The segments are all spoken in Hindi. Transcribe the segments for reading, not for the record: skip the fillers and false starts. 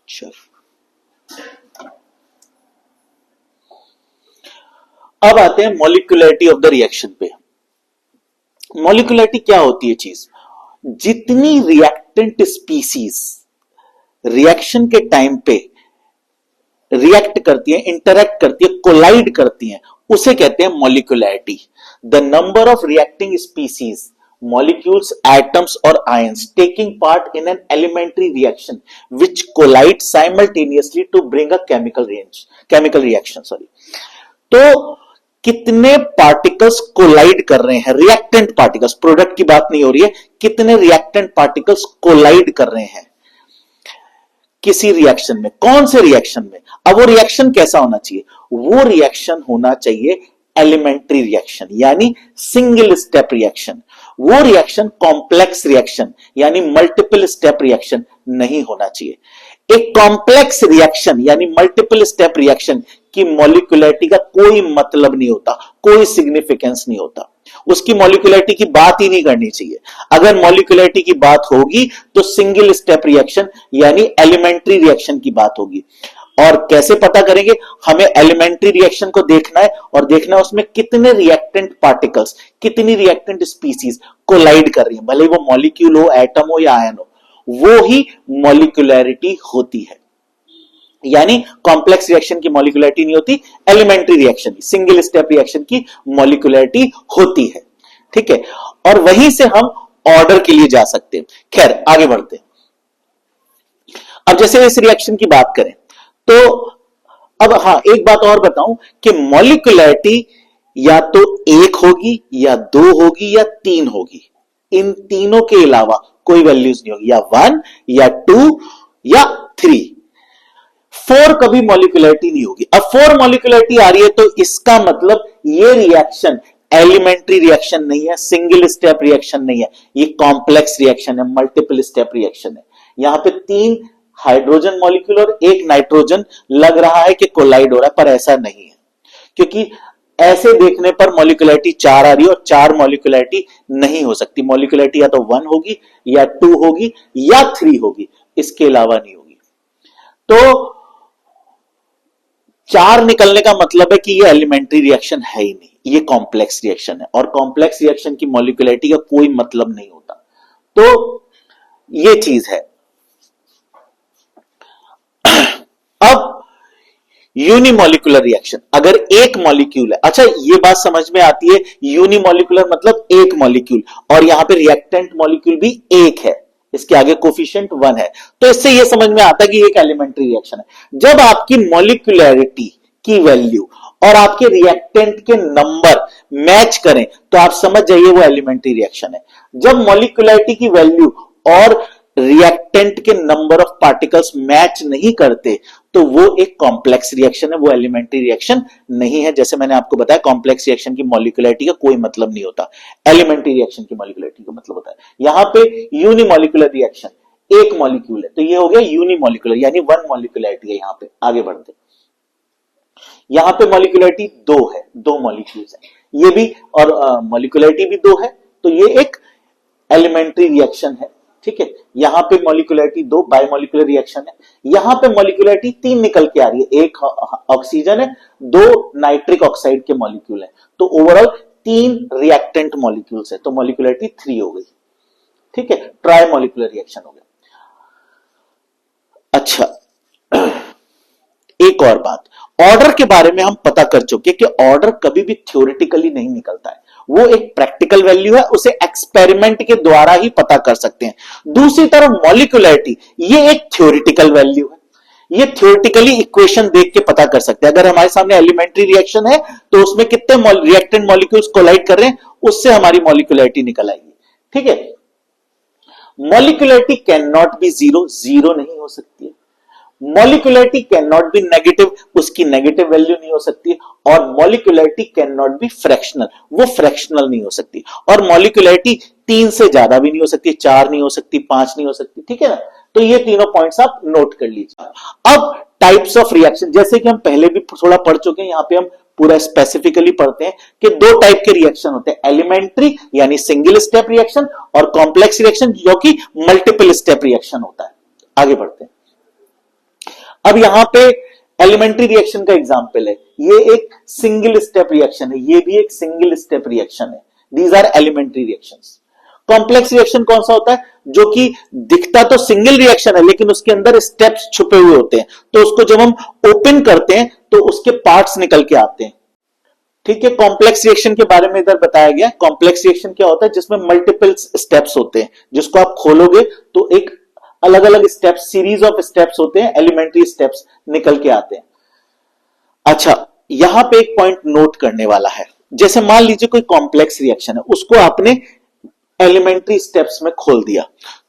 चल, अब आते हैं मॉलिक्यूलरिटी ऑफ द रिएक्शन पे। मॉलिक्यूलरिटी क्या होती है चीज? जितनी रिएक्टेंट स्पीसीज रिएक्शन के टाइम पे रिएक्ट करती है, इंटरैक्ट करती है, कोलाइड करती हैं, उसे कहते हैं molecularity. The number of reacting species, molecules, atoms or ions taking part in an elementary reaction which collide simultaneously to bring a chemical reaction, तो कितने पार्टिकल्स कोलाइड कर रहे हैं, रिएक्टेंट पार्टिकल्स, प्रोडक्ट की बात नहीं हो रही है, कितने रिएक्टेंट पार्टिकल्स कोलाइड कर रहे हैं किसी रिएक्शन में, कौन से रिएक्शन में? अब वो रिएक्शन कैसा होना चाहिए? वो रिएक्शन होना चाहिए एलिमेंट्री रिएक्शन, यानी सिंगल स्टेप रिएक्शन। वो रिएक्शन कॉम्प्लेक्स रिएक्शन यानी मल्टीपल स्टेप रिएक्शन नहीं होना चाहिए। एक कॉम्प्लेक्स रिएक्शन यानी मल्टीपल स्टेप रिएक्शन की मॉलिक्यूलरिटी का कोई मतलब नहीं होता, कोई सिग्निफिकेंस नहीं होता, उसकी मॉलिक्यूलरिटी की बात ही नहीं करनी चाहिए। अगर मॉलिक्यूलरिटी की बात होगी तो सिंगल स्टेप रिएक्शन यानी एलिमेंट्री रिएक्शन की बात होगी। और कैसे पता करेंगे? हमें एलिमेंट्री रिएक्शन को देखना है और देखना है उसमें कितने रिएक्टेंट पार्टिकल्स, कितनी रिएक्टेंट स्पीसीज कोलाइड कर रही है, भले वो मॉलिक्यूल हो, एटम हो या आयन हो, वो ही मॉलिक्यूलरिटी होती है। यानी कॉम्प्लेक्स रिएक्शन की मॉलिक्यूलरिटी नहीं होती, एलिमेंट्री रिएक्शन की, सिंगल स्टेप रिएक्शन की मॉलिक्यूलरिटी होती है। ठीक है, और वहीं से हम ऑर्डर के लिए जा सकते हैं। खैर आगे बढ़ते हैं। अब जैसे इस रिएक्शन की बात करें तो अब हाँ, एक बात और बताऊं कि मॉलिक्यूलरिटी या तो एक होगी या दो होगी या तीन होगी, इन तीनों के अलावा कोई वैल्यूज नहीं होगी, या 1 या 2 या 3। 4 कभी मॉलिक्यूलरिटी नहीं होगी। अब 4 मॉलिक्यूलरिटी आ रही है तो इसका मतलब ये रिएक्शन एलिमेंट्री रिएक्शन नहीं है, सिंगल स्टेप रिएक्शन नहीं है, ये कॉम्प्लेक्स रिएक्शन है, मल्टीपल स्टेप रिएक्शन है। यहां पे 3 हाइड्रोजन मॉलिक्यूल और 1 नाइट्रोजन लग रहा है कि कोलाइड हो रहा है, पर ऐसा नहीं है, क्योंकि ऐसे देखने पर मॉलिक्यूलरिटी 4 आ रही है और 4 मॉलिक्यूलरिटी नहीं हो सकती। मॉलिक्यूलरिटी या तो 1 होगी या 2 होगी या 3 होगी, इसके अलावा नहीं होगी। तो 4 निकलने का मतलब है कि ये एलिमेंट्री रिएक्शन है ही नहीं, ये कॉम्प्लेक्स रिएक्शन है, और कॉम्प्लेक्स रिएक्शन की मॉलिक्यूलरिटी का कोई मतलब नहीं होता। तो ये चीज है। अब यूनिमॉलिक्यूलर रिएक्शन, अगर एक मॉलिक्यूल है, अच्छा ये बात समझ में आती है, यूनिमॉलिक्यूलर मतलब एक मॉलिक्यूल, और यहां पे रिएक्टेंट मॉलिक्यूल भी एक है, इसके आगे कोफिशिएंट 1 है, तो इससे ये समझ में आता है कि एक एलिमेंट्री रिएक्शन है। जब आपकी मॉलिक्यूलरिटी की वैल्यू और आपके रिएक्टेंट के नंबर मैच करें तो आप समझ जाइए वो एलिमेंट्री रिएक्शन है। जब मॉलिक्यूलरिटी की वैल्यू और रिएक्टेंट के नंबर ऑफ पार्टिकल्स मैच नहीं करते तो वो एक कॉम्प्लेक्स रिएक्शन है, वो एलिमेंट्री रिएक्शन नहीं है। जैसे मैंने आपको बताया, कॉम्प्लेक्स रिएक्शन की मॉलिक्यूलरिटी का कोई मतलब नहीं होता, एलिमेंट्री रिएक्शन की मॉलिक्यूलरिटी का मतलब होता है। यहां पे यूनिमॉलिक्यूलर रिएक्शन, एक मॉलिक्यूल है तो ये हो गया यूनिमॉलिक्यूलर, यानी 1 मॉलिक्यूलरिटी है। यहां पे आगे बढ़ते, यहां पे मॉलिक्यूलरिटी 2 है, 2 मॉलिक्यूल्स है, ये भी, और मॉलिक्यूलरिटी भी 2 है, तो ये एक एलिमेंट्री रिएक्शन है। ठीक है, यहां पे मॉलिक्यूलरिटी 2 बायमॉलिक्यूलर रिएक्शन है, यहां पे मॉलिक्यूलरिटी 3 निकल के आ रही है, एक ऑक्सीजन है, 2 नाइट्रिक ऑक्साइड के मॉलिक्यूल है, तो ओवरऑल 3 रिएक्टेंट मॉलिक्यूल्स है, तो मॉलिक्यूलरिटी 3 हो गई। ठीक है, ट्राई मॉलिक्यूलर रिएक्शन हो गया। अच्छा, एक और बात, ऑर्डर के बारे में हम पता कर चुके कि ऑर्डर कभी भी थ्योरेटिकली नहीं निकलता है, वो एक प्रैक्टिकल वैल्यू है, उसे एक्सपेरिमेंट के द्वारा ही पता कर सकते हैं। दूसरी तरफ मॉलिक्यूलरिटी, ये एक थ्योरेटिकल वैल्यू है, ये थ्योरेटिकली इक्वेशन देख के पता कर सकते हैं। अगर हमारे सामने एलिमेंट्री रिएक्शन है तो उसमें कितने रिएक्टेंट मॉलिक्यूल्स कोलाइड कर रहे हैं, उससे हमारी मॉलिक्यूलरिटी निकल आएगी। ठीक है, molecularity can not be zero, zero नहीं हो सकती है। Molecularity can not be negative, उसकी नेगेटिव वैल्यू नहीं हो सकती, और molecularity can not be fractional, वो फ्रैक्शनल नहीं हो सकती, और मॉलिक्यूलरिटी 3 से ज्यादा भी नहीं हो सकती, 4 नहीं हो सकती, 5 नहीं हो सकती। ठीक है ना, तो ये तीनों पॉइंट्स आप नोट कर लीजिए। अब टाइप्स ऑफ रिएक्शन, जैसे कि हम पहले भी थोड़ा पढ़ चुके हैं, यहां पे हम पूरा स्पेसिफिकली पढ़ते हैं कि दो टाइप के रिएक्शन होते हैं, एलिमेंट्री यानी सिंगल स्टेप रिएक्शन और कॉम्प्लेक्स रिएक्शन जो कि मल्टीपल स्टेप रिएक्शन होता है। आगे बढ़ते हैं। अब यहां पे एलिमेंट्री रिएक्शन का एग्जांपल है, ये एक सिंगल स्टेप रिएक्शन है, ये भी एक सिंगल स्टेप रिएक्शन है। These are elementary reactions. Complex reaction कौन सा होता है? जो कि दिखता तो सिंगल रिएक्शन है लेकिन उसके अंदर स्टेप्स छुपे हुए होते हैं, तो उसको जब हम ओपन करते हैं तो उसके पार्ट्स निकल के आते हैं। ठीक है, कॉम्प्लेक्स रिएक्शन के बारे में इधर बताया गया। कॉम्प्लेक्स रिएक्शन क्या होता है? जिसमें मल्टीपल स्टेप्स होते हैं, जिसको आप खोलोगे तो एक अलग अलग स्टेप्स, सीरीज ऑफ स्टेप्स होते हैं, एलिमेंट्री स्टेप्स निकल के आते हैं। अच्छा, यहां पे एक पॉइंट नोट करने वाला है। जैसे मान लीजिए कोई कॉम्प्लेक्स रिएक्शन है, उसको आपने एलिमेंट्री स्टेप्स में खोल दिया,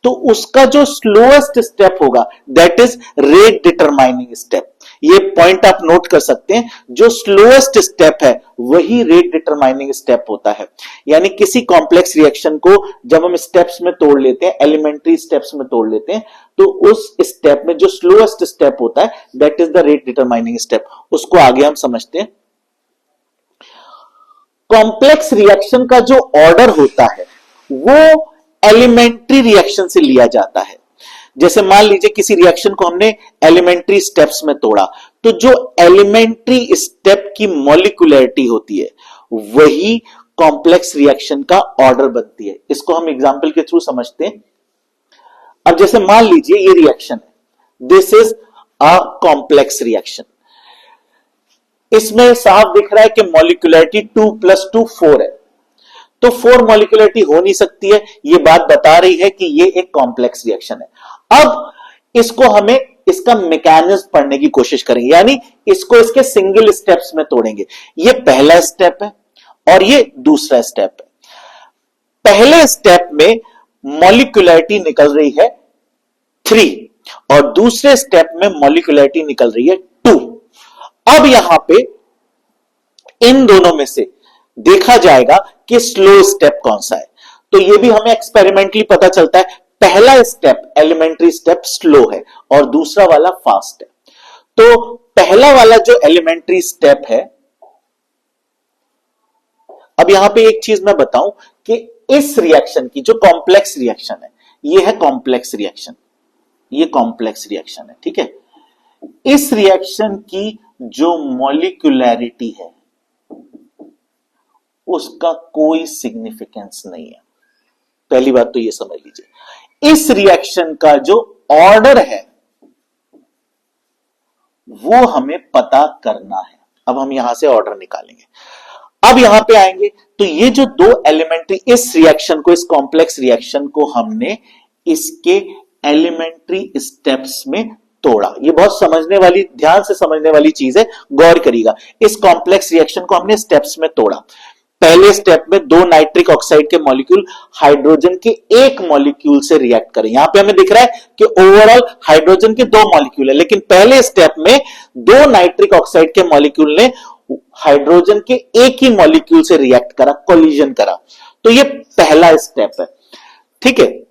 तो उसका जो स्लोएस्ट स्टेप होगा that is rate determining step. ये पॉइंट आप नोट कर सकते हैं, जो स्लोएस्ट स्टेप है वही रेट डिटरमाइनिंग स्टेप होता है। यानी किसी कॉम्प्लेक्स रिएक्शन को जब हम स्टेप्स में तोड़ लेते हैं, एलिमेंट्री स्टेप्स में तोड़ लेते हैं, तो उस स्टेप में जो स्लोएस्ट स्टेप होता है that is the rate determining step. उसको आगे हम समझते हैं। कॉम्प्लेक्स रिएक्शन का जो ऑर्डर होता है वो एलिमेंट्री रिएक्शन से लिया जाता है। जैसे मान लीजिए किसी रिएक्शन को हमने एलिमेंट्री स्टेप्स में तोड़ा, तो जो एलिमेंट्री स्टेप की मॉलिक्यूलरिटी होती है वही कॉम्प्लेक्स रिएक्शन का ऑर्डर बनती है। इसको हम एग्जांपल के थ्रू समझते हैं। अब जैसे मान लीजिए ये रिएक्शन है, this is a complex reaction. इसमें साफ दिख रहा है कि मॉलिक्यूलरिटी 2 + 2 4 है, तो 4 मॉलिक्यूलरिटी हो नहीं सकती है। ये बात बता रही है कि ये एक कॉम्प्लेक्स रिएक्शन है। अब इसको हमें इसका मैकेनिज्म पढ़ने की कोशिश करेंगे, यानी इसको इसके सिंगल स्टेप्स में तोड़ेंगे। ये पहला स्टेप है और ये दूसरा स्टेप है। पहले स्टेप में मॉलिक्यूलरिटी निकल रही है 3 और दूसरे स्टेप में मॉलिक्यूलरिटी निकल रही है 2। अब यहां पे इन दोनों में से देखा जाएगा कि स्लो स्टेप कौन सा है। तो यह भी हमें एक्सपेरिमेंटली पता चलता है, पहला स्टेप एलिमेंट्री स्टेप स्लो है और दूसरा वाला फास्ट है। तो पहला वाला जो एलिमेंट्री स्टेप है, अब यहां पे एक चीज मैं बताऊं कि इस रिएक्शन की जो कॉम्प्लेक्स रिएक्शन है, ये है कॉम्प्लेक्स रिएक्शन, ये कॉम्प्लेक्स रिएक्शन है। ठीक है, इस रिएक्शन की जो मॉलिक्यूलरिटी है उसका कोई सिग्निफिकेंस नहीं है। पहली बात तो ये समझ लीजिए। इस रिएक्शन का जो ऑर्डर है वो हमें पता करना है। अब हम यहां से ऑर्डर निकालेंगे। अब यहां पे आएंगे तो ये जो दो एलिमेंट्री, इस रिएक्शन को, इस कॉम्प्लेक्स रिएक्शन को हमने इसके एलिमेंट्री स्टेप्स में तोड़ा। ये बहुत समझने वाली, ध्यान से समझने वाली चीज है, गौर करिएगा। इस कॉम्प्लेक्स रिएक्शन को हमने स्टेप्स में तोड़ा। पहले स्टेप में 2 नाइट्रिक ऑक्साइड के मॉलिक्यूल हाइड्रोजन के एक मॉलिक्यूल से रिएक्ट करें। यहां पे हमें दिख रहा है कि ओवरऑल हाइड्रोजन के 2 मॉलिक्यूल है, लेकिन पहले स्टेप में 2 नाइट्रिक ऑक्साइड के मॉलिक्यूल ने हाइड्रोजन के एक ही मॉलिक्यूल से रिएक्ट करा, कोलिजन करा। तो ये पहला स्टेप है। ठीक है,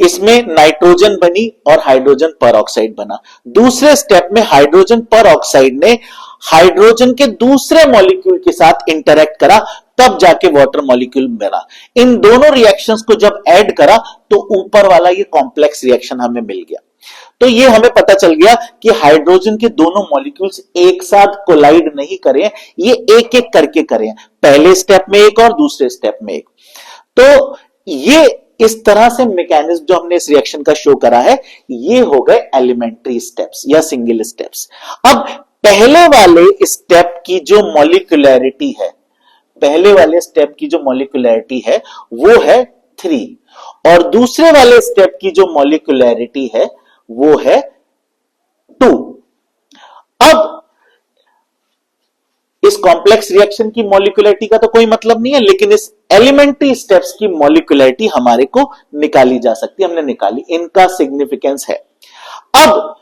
इसमें नाइट्रोजन बनी और हाइड्रोजन पर ऑक्साइड बना। दूसरे स्टेप में हाइड्रोजन पर ऑक्साइड ने हाइड्रोजन के दूसरे मॉलिक्यूल के साथ इंटरेक्ट करा, तब जाके वाटर मॉलिक्यूल बना। इन दोनों रिएक्शंस को जब ऐड करा तो ऊपर वाला ये कॉम्प्लेक्स रिएक्शन हमें मिल गया। तो ये हमें पता चल गया कि हाइड्रोजन के दोनों मॉलिक्यूल्स एक साथ कोलाइड नहीं करे, ये एक एक करके करे, पहले स्टेप में एक और दूसरे स्टेप में एक। तो ये इस तरह से मैकेनिज्म जो हमने इस रिएक्शन का शो करा है, ये हो गए एलिमेंट्री स्टेप्स या सिंगल स्टेप्स। अब पहले वाले स्टेप की जो मॉलिक्यूलरिटी है, पहले वाले स्टेप की जो मॉलिक्यूलरिटी है वो है 3 और दूसरे वाले स्टेप की जो मॉलिक्यूलरिटी है वो है 2। अब इस कॉम्प्लेक्स रिएक्शन की मॉलिक्यूलरिटी का तो कोई मतलब नहीं है, लेकिन इस एलिमेंट्री स्टेप्स की मॉलिक्यूलरिटी हमारे को निकाली जा सकती है, हमने निकाली, इनका सिग्निफिकेंस है। अब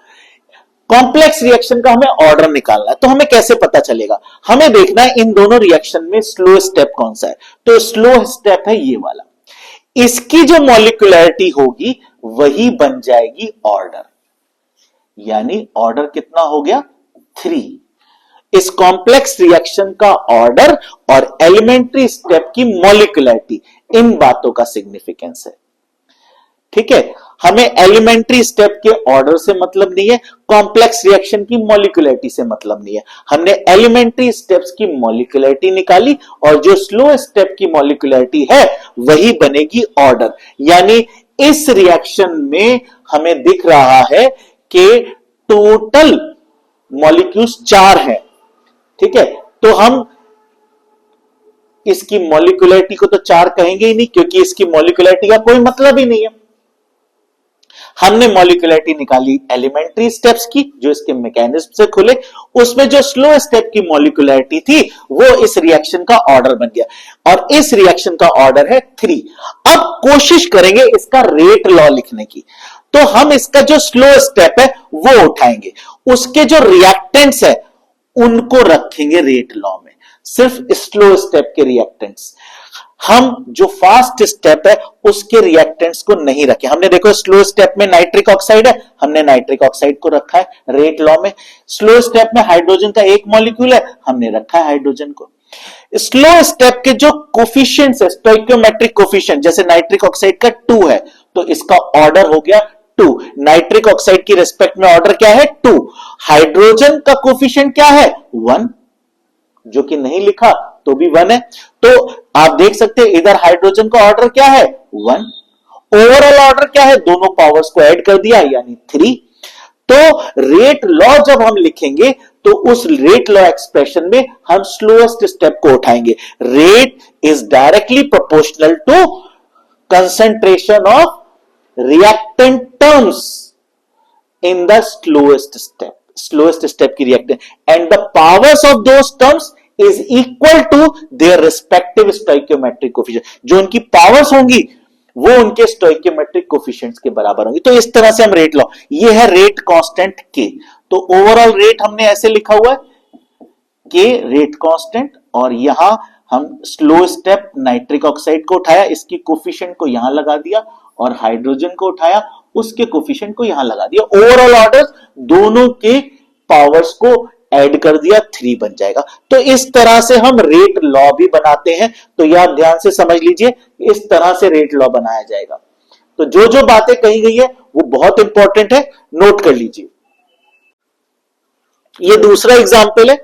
कॉम्प्लेक्स रिएक्शन का हमें ऑर्डर निकालना है, तो हमें कैसे पता चलेगा? हमें देखना है इन दोनों रिएक्शन में स्लो स्टेप कौन सा है। तो स्लो स्टेप है ये वाला, इसकी जो मॉलिक्यूलरिटी होगी वही बन जाएगी ऑर्डर। यानी ऑर्डर कितना हो गया? 3। इस कॉम्प्लेक्स रिएक्शन का ऑर्डर और एलिमेंट्री स्टेप की मॉलिक्यूलरिटी, इन बातों का सिग्निफिकेंस है। ठीक है, हमें एलिमेंट्री स्टेप के ऑर्डर से मतलब नहीं है, कॉम्प्लेक्स रिएक्शन की मॉलिक्यूलरिटी से मतलब नहीं है। हमने एलिमेंट्री स्टेप्स की मॉलिक्यूलरिटी निकाली और जो स्लो स्टेप की मॉलिक्यूलरिटी है वही बनेगी ऑर्डर। यानी इस रिएक्शन में हमें दिख रहा है कि टोटल मॉलिक्यूल्स 4 हैं। ठीक है, तो हम इसकी मॉलिक्यूलरिटी को तो 4 कहेंगे ही नहीं, क्योंकि इसकी मॉलिक्यूलरिटी का कोई मतलब ही नहीं है। हमने मॉलिक्यूलरिटी निकाली एलिमेंट्री स्टेप्स की, जो इसके मैकेनिज्म से खुले, उसमें जो स्लो स्टेप की मॉलिक्यूलरिटी थी वो इस रिएक्शन का ऑर्डर बन गया, और इस रिएक्शन का ऑर्डर है 3। अब कोशिश करेंगे इसका रेट लॉ लिखने की। तो हम इसका जो स्लो स्टेप है वो उठाएंगे, उसके जो रिएक्टेंट्स है उनको रखेंगे रेट लॉ में, सिर्फ स्लो स्टेप के रिएक्टेंट्स। हम जो फास्ट स्टेप है उसके रिएक्टेंट्स को नहीं रखे। हमने देखो स्लो स्टेप में नाइट्रिक ऑक्साइड है, हमने नाइट्रिक ऑक्साइड को रखा है रेट लॉ में। स्लो स्टेप में हाइड्रोजन का एक मॉलिक्यूल है, हमने रखा है हाइड्रोजन को। स्लो स्टेप के जो कोफिशिएंट्स है, स्टोइकियोमेट्रिक कोफिशिएंट, जैसे नाइट्रिक ऑक्साइड का 2 है, तो इसका ऑर्डर हो गया 2। नाइट्रिक ऑक्साइड की रिस्पेक्ट में ऑर्डर क्या है 2। हाइड्रोजन का कोफिशिएंट क्या है 1, जो कि नहीं लिखा तो भी 1 है। तो आप देख सकते हैं इधर हाइड्रोजन का ऑर्डर क्या है 1, ओवरऑल ऑर्डर क्या है, दोनों पावर्स को ऐड कर दिया यानी 3। तो रेट लॉ जब हम लिखेंगे तो उस रेट लॉ एक्सप्रेशन में हम स्लोएस्ट स्टेप को उठाएंगे। Rate is directly proportional to concentration of reactant terms in the slowest step की reactant, and the powers of those terms is equal to their respective stoichiometric coefficient. जो उनकी पावर्स होंगी वो उनके स्टोइकियोमेट्रिक कोफिशिएंट्स के बराबर होंगी। तो इस तरह से हम रेट लॉ, ये है रेट कांस्टेंट के। तो ओवरऑल रेट हमने ऐसे लिखा हुआ है के रेट कांस्टेंट, और यहां हम स्लो स्टेप नाइट्रिक ऑक्साइड को उठाया, इसकी कोफिशिएंट को यहां लगा दिया, और हाइड्रोजन को उठाया, उसके कोफिशिएंट को यहां लगा दिया। ओवरऑल ऑर्डर दोनों के पावर्स को ऐड कर दिया, 3 बन जाएगा। तो इस तरह से हम रेट लॉ भी बनाते हैं। तो यह आप ध्यान से समझ लीजिए, इस तरह से रेट लॉ बनाया जाएगा। तो जो जो बातें कही गई है वो बहुत इंपॉर्टेंट है, नोट कर लीजिए। ये दूसरा एग्जाम्पल है,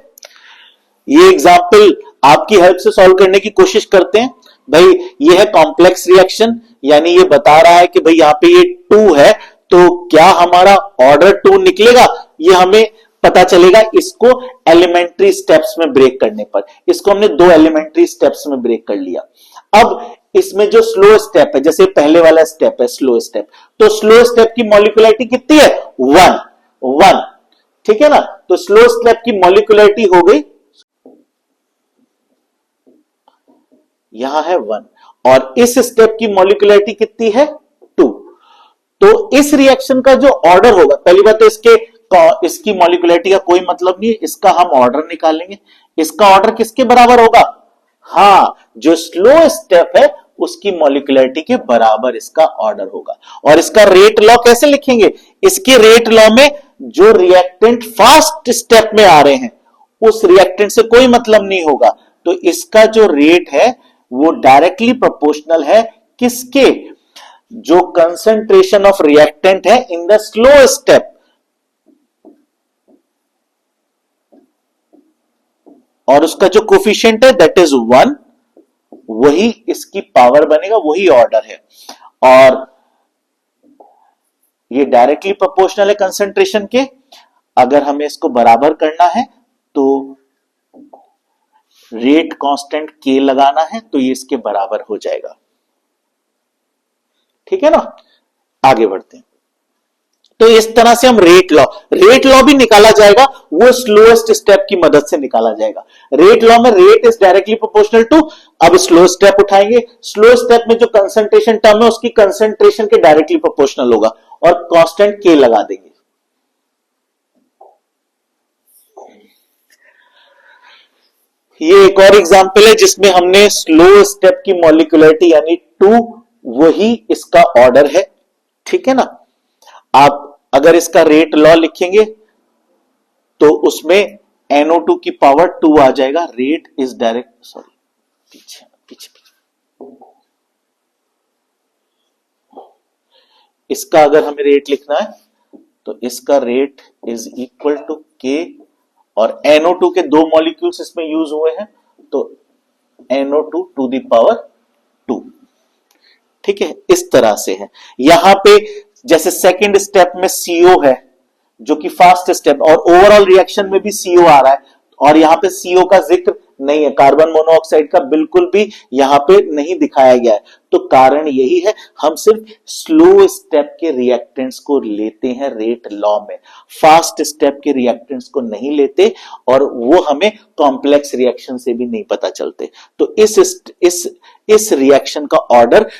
ये एग्जाम्पल आपकी हेल्प से सॉल्व करने की कोशिश करते हैं। भाई ये है कॉम्प्लेक्स रिएक्शन, यानी ये बता रहा है कि भाई यहां पे ये 2 है, तो क्या हमारा ऑर्डर 2 निकलेगा, ये हमें पता चलेगा इसको एलिमेंट्री स्टेप्स में ब्रेक करने पर। इसको हमने 2 एलिमेंट्री स्टेप्स में ब्रेक कर लिया। अब इसमें जो स्लो स्टेप है, जैसे पहले वाला स्टेप है स्लो स्टेप, तो स्लो स्टेप की मॉलिक्यूलरिटी कितनी है 1। ठीक है ना, तो स्लो स्टेप की मॉलिक्यूलरिटी हो गई, यहां है 1, और इस स्टेप की मॉलिक्यूलरिटी कितनी है 2। तो इस रिएक्शन का जो ऑर्डर होगा, पहली बात तो इसकी मॉलिक्यूलरिटी का कोई मतलब नहीं है, इसका हम ऑर्डर निकालेंगे। इसका ऑर्डर किसके बराबर होगा, हां, जो स्लो स्टेप है उसकी मॉलिक्यूलरिटी के बराबर इसका ऑर्डर होगा। और इसका रेट लॉ कैसे लिखेंगे, इसके रेट लॉ में जो रिएक्टेंट फास्ट स्टेप में आ रहे हैं उस रिएक्टेंट से कोई मतलब नहीं होगा। तो इसका जो रेट है वो डायरेक्टली प्रोपोर्शनल है किसके, जो कंसंट्रेशन ऑफ रिएक्टेंट है इन द स्लो स्टेप, और उसका जो कोफिशिएंट है दैट इज 1, वही इसकी पावर बनेगा, वही ऑर्डर है। और ये डायरेक्टली प्रोपोर्शनल है कंसंट्रेशन के। अगर हमें इसको बराबर करना है तो रेट कांस्टेंट के लगाना है, तो ये इसके बराबर हो जाएगा। ठीक है ना, आगे बढ़ते हैं। तो इस तरह से हम रेट लॉ भी निकाला जाएगा, वो स्लोएस्ट स्टेप की मदद से निकाला जाएगा। रेट लॉ में rate is directly proportional to, अब स्लो स्टेप उठाएंगे, स्लो स्टेप में जो कंसंट्रेशन टर्म है उसकी कंसंट्रेशन के डायरेक्टली प्रोपोर्शनल होगा, और कांस्टेंट के लगा देंगे। ये एक और एग्जांपल है जिसमें हमने स्लो स्टेप की मॉलिक्यूलरिटी यानी 2, वही इसका ऑर्डर है। ठीक है ना, आप अगर इसका रेट लॉ लिखेंगे तो उसमें NO2 की पावर 2 आ जाएगा। रेट इज डायरेक्ट, सॉरी पीछे पीछे पीछे, इसका अगर हमें रेट लिखना है तो इसका रेट इज इक्वल टू के, और NO2 के दो मॉलिक्यूल्स इसमें यूज हुए हैं तो NO2 टू द पावर 2। ठीक है, इस तरह से है। यहां पे जैसे सेकंड स्टेप में CO है जो कि फास्ट स्टेप, और ओवरऑल रिएक्शन में भी CO आ रहा है, और यहां पे CO का जिक्र नहीं है, कार्बन मोनोऑक्साइड का बिल्कुल भी यहां पे नहीं दिखाया गया है। तो कारण यही है, हम सिर्फ स्लो स्टेप के रिएक्टेंट्स को लेते हैं रेट लॉ में, फास्ट स्टेप के रिएक्टेंट्स को नहीं लेते, और वो हमें कॉम्प्लेक्स रिएक्शन से भी नहीं पता चलते। तो इस रिएक्शन का ऑर्डर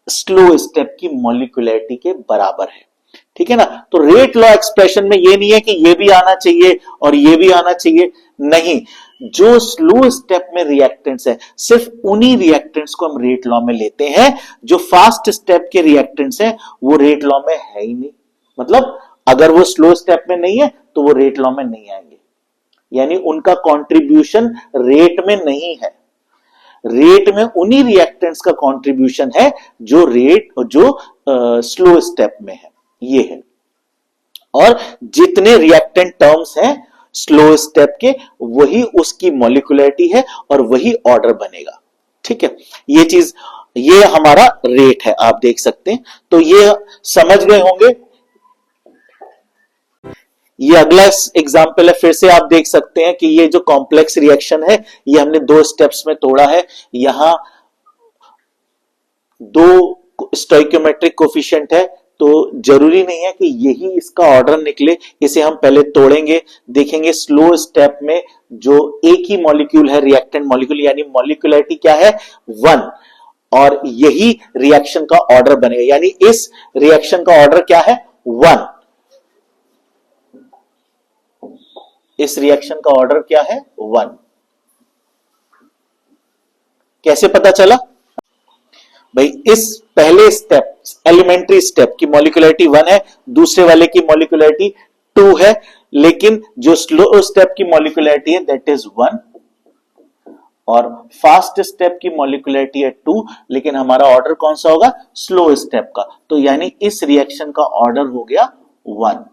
स्लो स्टेप की मॉलिक्यूलरिटी के बराबर है। ठीक है ना। तो रेट लॉ एक्सप्रेशन में ये नहीं है कि ये भी आना चाहिए और ये भी आना चाहिए, नहीं। जो स्लो स्टेप में रिएक्टेंट्स है, सिर्फ उन्हीं रिएक्टेंट्स को हम रेट लॉ में लेते हैं। जो फास्ट स्टेप के रिएक्टेंट्स हैं वो रेट लॉ में है ही नहीं, मतलब अगर वो स्लो स्टेप में नहीं है तो वो रेट लॉ में नहीं आएंगे, यानी उनका कंट्रीब्यूशन रेट में नहीं है। रेट में उन्हीं रिएक्टेंट्स का कंट्रीब्यूशन है जो स्लो स्टेप में है, ये है। और जितने रिएक्टेंट टर्म्स हैं स्लो स्टेप के, वही उसकी मॉलिक्यूलरिटी है और वही ऑर्डर बनेगा। ठीक है, ये हमारा रेट है, आप देख सकते हैं। तो ये समझ गए होंगे। ये अगला एग्जाम्पल है, फिर से आप देख सकते हैं कि ये जो कॉम्प्लेक्स रिएक्शन है ये हमने दो स्टेप्स में तोड़ा है। यहां दो स्टोइकियोमेट्रिक कोफिशिएंट है, तो जरूरी नहीं है कि यही इसका ऑर्डर निकले, इसे हम पहले तोड़ेंगे, देखेंगे स्लो स्टेप में जो एक ही मॉलिक्यूल है, रिएक्टेंट मॉलिक्यूल, यानी मॉलिक्यूलरिटी क्या है 1, और यही रिएक्शन का ऑर्डर बनेगा, यानी इस रिएक्शन का ऑर्डर क्या है 1। इस रिएक्शन का ऑर्डर क्या है 1। कैसे पता चला भाई? इस पहले स्टेप एलिमेंट्री स्टेप की मॉलिक्यूलरिटी 1 है, दूसरे वाले की मॉलिक्यूलरिटी 2 है, लेकिन जो स्लो स्टेप की मॉलिक्यूलरिटी है दैट इज 1, और फास्ट स्टेप की मॉलिक्यूलरिटी है 2, लेकिन हमारा ऑर्डर कौन सा होगा स्लो स्टेप का। तो यानी इस रिएक्शन का ऑर्डर हो गया 1।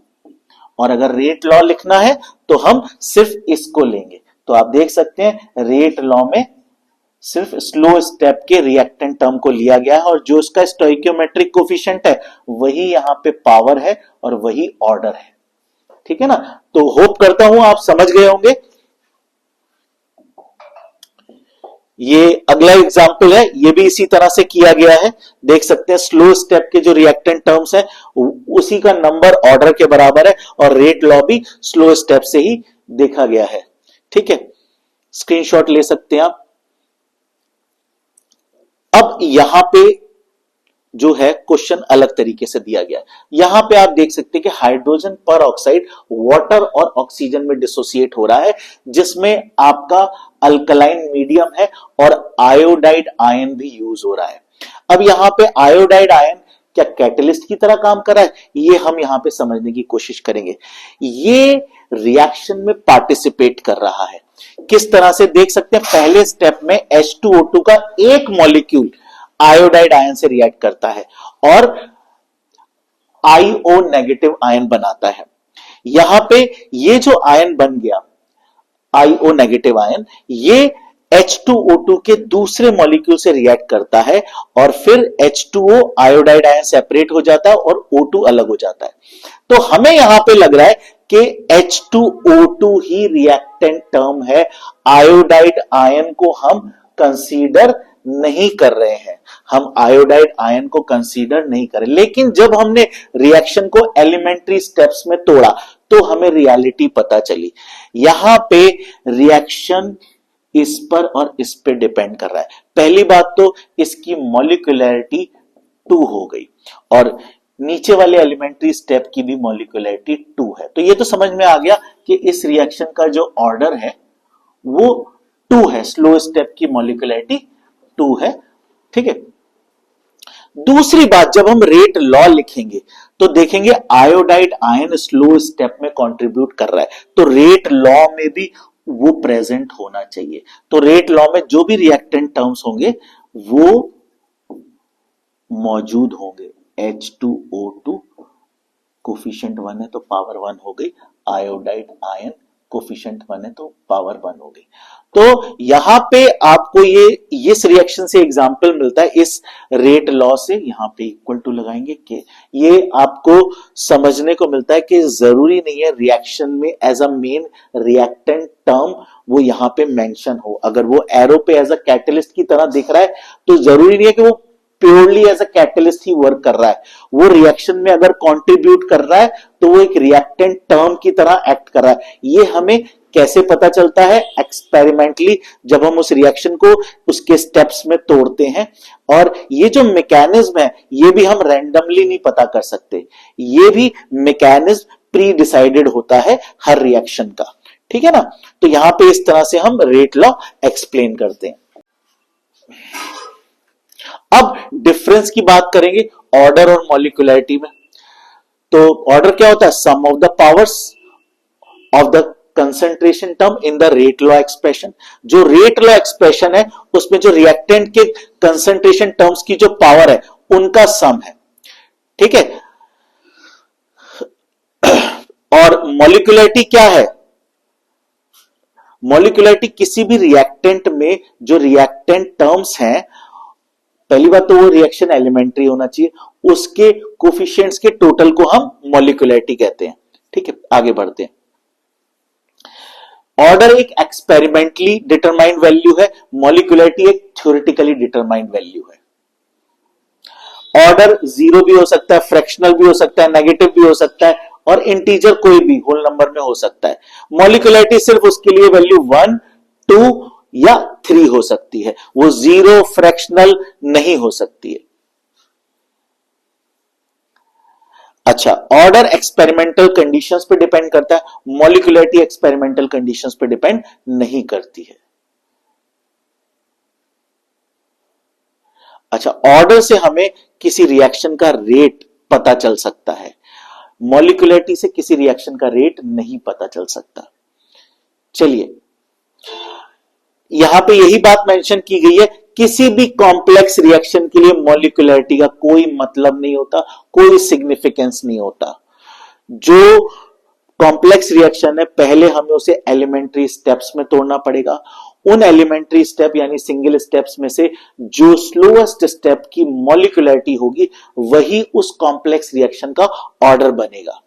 और अगर रेट लॉ लिखना है तो हम सिर्फ इसको लेंगे। तो आप देख सकते हैं रेट लॉ में सिर्फ स्लो स्टेप के रिएक्टेंट टर्म को लिया गया है, और जो उसका स्टोइकियोमेट्रिक कोफिशिएंट है वही यहां पे पावर है और वही ऑर्डर है। ठीक है ना। तो होप करता हूं आप समझ गए होंगे। ये अगला एग्जाम्पल है, ये भी इसी तरह से किया गया है। देख सकते हैं स्लो स्टेप के जो रिएक्टेंट टर्म्स है उसी का नंबर ऑर्डर के बराबर है, और रेट लॉ भी स्लो स्टेप से ही देखा गया है। ठीक है, स्क्रीनशॉट ले सकते हैं आप। अब यहां पे जो है क्वेश्चन अलग तरीके से दिया गया है। यहां पे आप देख सकते हैं कि हाइड्रोजन पर ऑक्साइड वाटर और ऑक्सीजन में डिसोसिएट हो रहा है, जिसमें आपका अल्कलाइन मीडियम है और आयोडाइड आयन भी यूज हो रहा है। अब यहां पे आयोडाइड आयन क्या कैटलिस्ट की तरह काम कर रहा है, ये हम यहां पे समझने की कोशिश करेंगे। ये रिएक्शन में पार्टिसिपेट कर रहा है, किस तरह से देख सकते हैं। पहले स्टेप में H2O2 का एक मॉलिक्यूल आयोडाइड आयन से रिएक्ट करता है और आईओ नेगेटिव आयन बनाता है। यहां पे ये जो आयन बन गया आईओ नेगेटिव आयन, ये H2O2 के दूसरे मॉलिक्यूल से रिएक्ट करता है, और फिर H2O आयोडाइड आयन सेपरेट हो जाता है और O2 अलग हो जाता है। तो हमें यहां पे लग रहा है कि H2O2 ही रिएक्टेंट टर्म है, आयोडाइड आयन को हम कंसीडर नहीं कर रहे हैं, हम आयोडाइड आयन को कंसीडर नहीं करें। लेकिन जब हमने रिएक्शन को एलिमेंट्री स्टेप्स में तोड़ा तो हमें रियलिटी पता चली। यहां पे रिएक्शन इस पर और इस पे डिपेंड कर रहा है। पहली बात तो इसकी मॉलिक्यूलरिटी 2 हो गई, और नीचे वाले एलिमेंट्री स्टेप की भी मॉलिक्यूलरिटी 2 है। तो ये तो समझ में आ गया कि इस रिएक्शन का जो ऑर्डर है वो 2 है, स्लो स्टेप की मॉलिक्यूलरिटी 2 है। ठीक है, दूसरी बात, जब हम रेट लॉ लिखेंगे तो देखेंगे आयोडाइड आयन स्लो स्टेप में कंट्रीब्यूट कर रहा है, तो रेट लॉ में भी वो प्रेजेंट होना चाहिए। तो रेट लॉ में जो भी रिएक्टेंट टर्म्स होंगे वो मौजूद होंगे। H2O2 कोफिशिएंट 1 है तो पावर 1 हो गई, आयोडाइड आयन कोफिशिएंट 1 है तो पावर 1 हो गई। तो यहां पे आपको ये इस रिएक्शन से एग्जांपल मिलता है, इस रेट लॉ से यहां पे इक्वल टू लगाएंगे कि ये आपको समझने को मिलता है कि जरूरी नहीं है रिएक्शन में as a main reactant term वो यहां पे मेंशन हो। अगर वो एरो पे एज अ कैटलिस्ट की तरह दिख रहा है तो जरूरी नहीं है कि वो प्योरली एज अ कैटलिस्ट ही वर्क कर रहा है। वो रिएक्शन में अगर कंट्रीब्यूट कर रहा है तो वो एक रिएक्टेंट टर्म की तरह एक्ट कर रहा है। ये हमें कैसे पता चलता है? एक्सपेरिमेंटली, जब हम उस रिएक्शन को उसके स्टेप्स में तोड़ते हैं। और ये जो मैकेनिज्म है ये भी हम रैंडमली नहीं पता कर सकते, ये भी मैकेनिज्म प्री डिसाइडेड होता है हर रिएक्शन का, ठीक है ना। तो यहां पे इस तरह से हम रेट लॉ एक्सप्लेन करते हैं। अब डिफरेंस की बात करेंगे ऑर्डर और मॉलिक्यूलरिटी में। तो ऑर्डर क्या होता है? Sum of the powers of the concentration term in the rate law expression. जो रेट लॉ एक्सप्रेशन है उसमें जो रिएक्टेंट के कंसंट्रेशन टर्म्स की जो पावर है उनका सम है, ठीक है। और मॉलिक्यूलरिटी क्या है? मॉलिक्यूलरिटी किसी भी रिएक्टेंट में जो रिएक्टेंट टर्म्स हैं, पहली बात तो वो रिएक्शन एलिमेंट्री होना चाहिए, उसके कोफिशिएंट्स के टोटल को हम मॉलिक्यूलरिटी कहते हैं, ठीक है। आगे बढ़ते हैं। ऑर्डर एक एक्सपेरिमेंटली डिटरमाइंड वैल्यू है, मॉलिक्यूलरिटी एक थ्योरेटिकली डिटरमाइंड वैल्यू है। ऑर्डर जीरो भी हो सकता है, फ्रैक्शनल भी हो सकता है, नेगेटिव भी हो सकता है, और इंटीजर कोई भी होल नंबर में हो सकता है। मॉलिक्यूलरिटी सिर्फ उसके लिए वैल्यू 1, 2 या 3 हो सकती है, वो जीरो फ्रैक्शनल नहीं हो सकती है। अच्छा, ऑर्डर एक्सपेरिमेंटल कंडीशंस पे डिपेंड करता है, मॉलिक्यूलरिटी एक्सपेरिमेंटल कंडीशंस पे डिपेंड नहीं करती है। अच्छा, ऑर्डर से हमें किसी रिएक्शन का रेट पता चल सकता है, मॉलिक्यूलरिटी से किसी रिएक्शन का रेट नहीं पता चल सकता। चलिए, यहां पे यही बात मेंशन की गई है, किसी भी कॉम्प्लेक्स रिएक्शन के लिए मॉलिक्यूलरिटी का कोई मतलब नहीं होता, कोई सिग्निफिकेंस नहीं होता। जो कॉम्प्लेक्स रिएक्शन है पहले हमें उसे एलिमेंट्री स्टेप्स में तोड़ना पड़ेगा। उन एलिमेंट्री स्टेप यानी सिंगल स्टेप्स में से जो स्लोएस्ट स्टेप की मॉलिक्यूलरिटी होगी वही उस कॉम्प्लेक्स रिएक्शन का ऑर्डर बनेगा।